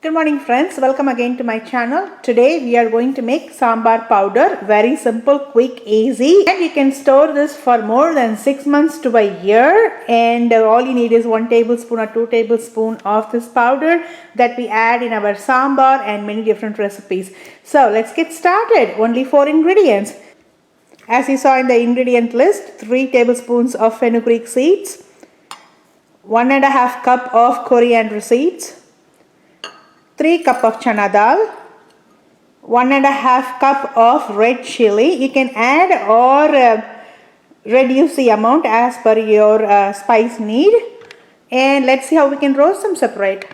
Good morning friends, welcome again to my channel. Today we are going to make sambhar powder. Very simple, quick, easy, and you can store this for more than 6 months to a year, and all you need is 1 tablespoon or 2 tablespoons of this powder that we add in our sambhar and many different recipes. So let's get started. Only 4 ingredients. As you saw in the ingredient list, 3 tablespoons of fenugreek seeds, 1.5 cup of coriander seeds, 3 cup of chana dal, 1.5 cup of red chili. You can add or reduce the amount as per your spice need. And let's see how we can roast them separate.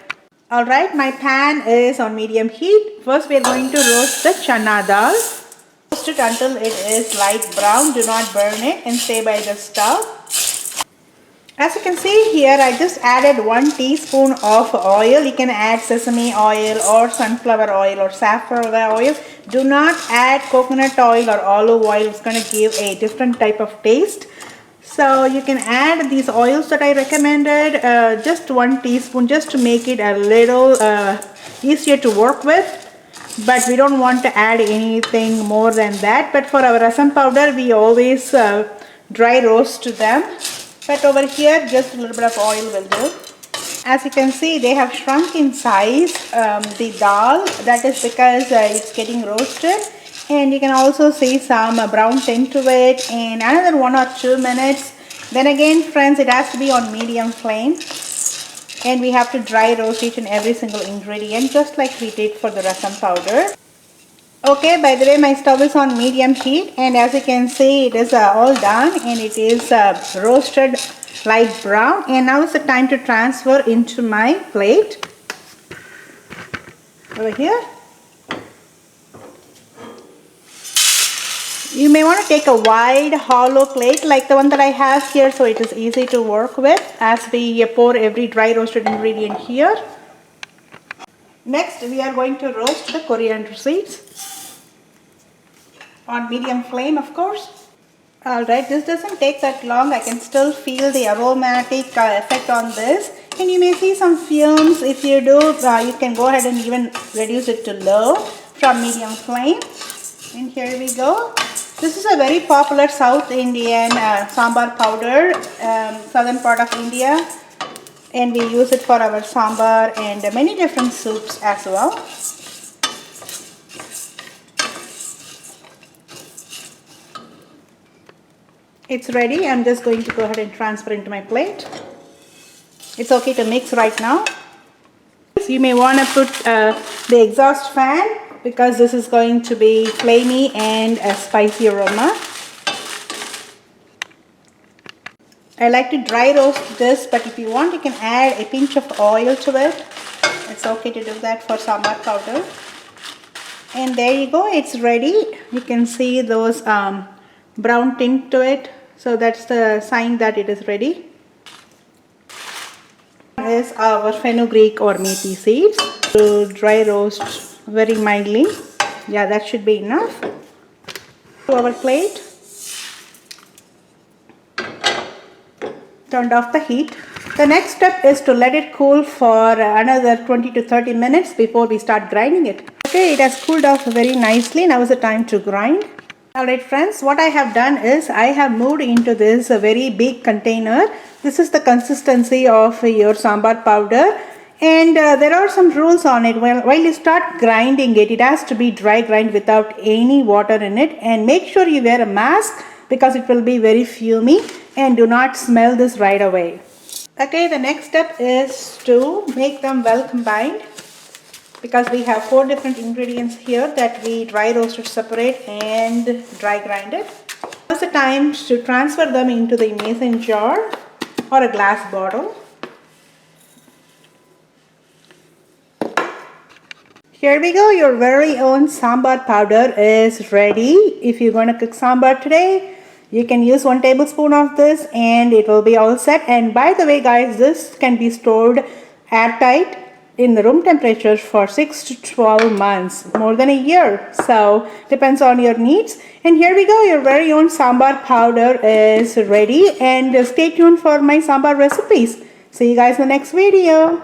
Alright, my pan is on medium heat. First we are going to roast the chana dal. Roast it until it is light brown. Do not burn it and stay by the stove. As you can see here, I just added 1 teaspoon of oil. You can add sesame oil or sunflower oil or safflower oil. Do not add coconut oil or olive oil. It's going to give a different type of taste. So you can add these oils that I recommended, just 1 teaspoon, just to make it a little easier to work with. But we don't want to add anything more than that. But for our rasam powder, we always dry roast them. But over here, just a little bit of oil will do. As you can see, they have shrunk in size, the dal. That is because it's getting roasted. And you can also see some brown tint to it. And another 1 or 2 minutes. Then again, friends, it has to be on medium flame. And we have to dry roast each and every single ingredient, just like we did for the rasam powder. Okay, by the way, my stove is on medium heat, and as you can see, it is all done and it is roasted light brown. And now is the time to transfer into my plate. Over here. You may want to take a wide hollow plate like the one that I have here, so it is easy to work with as we pour every dry roasted ingredient here. Next, we are going to roast the coriander seeds on medium flame, of course. Alright, this doesn't take that long. I can still feel the aromatic effect on this. And you may see some fumes. If you do, you can go ahead and even reduce it to low from medium flame. And here we go. This is a very popular South Indian sambar powder, southern part of India. And we use it for our sambar and many different soups as well. It's ready. I'm just going to go ahead and transfer into my plate. It's okay to mix right now. You may want to put the exhaust fan because this is going to be flamey and a spicy aroma. I like to dry roast this, but if you want, you can add a pinch of oil to it. It's okay to do that for sambar powder. And there you go, it's ready. You can see those brown tint to it. So that's the sign that it is ready. This is our fenugreek or methi seeds. To dry roast very mildly. Yeah, that should be enough. To our plate. Turned off the heat. The next step is to let it cool for another 20 to 30 minutes before we start grinding it. Okay, it has cooled off very nicely. Now is the time to grind. Alright friends, what I have done is I have moved into this very big container. This is the consistency of your sambar powder. And there are some rules on it. Well, while you start grinding it, it has to be dry grind without any water in it. And make sure you wear a mask because it will be very fumy. And do not smell this right away. Okay, the next step is to make them well combined. Because we have 4 different ingredients here that we dry roasted separate and dry grinded. Now is the time to transfer them into the mason jar or a glass bottle. Here we go, your very own sambar powder is ready. If you're going to cook sambar today, you can use 1 tablespoon of this and it will be all set. And by the way guys, this can be stored airtight in the room temperature for 6 to 12 months, more than a year. So depends on your needs. And here we go, your very own sambar powder is ready. And stay tuned for my sambar recipes. See you guys in the next video.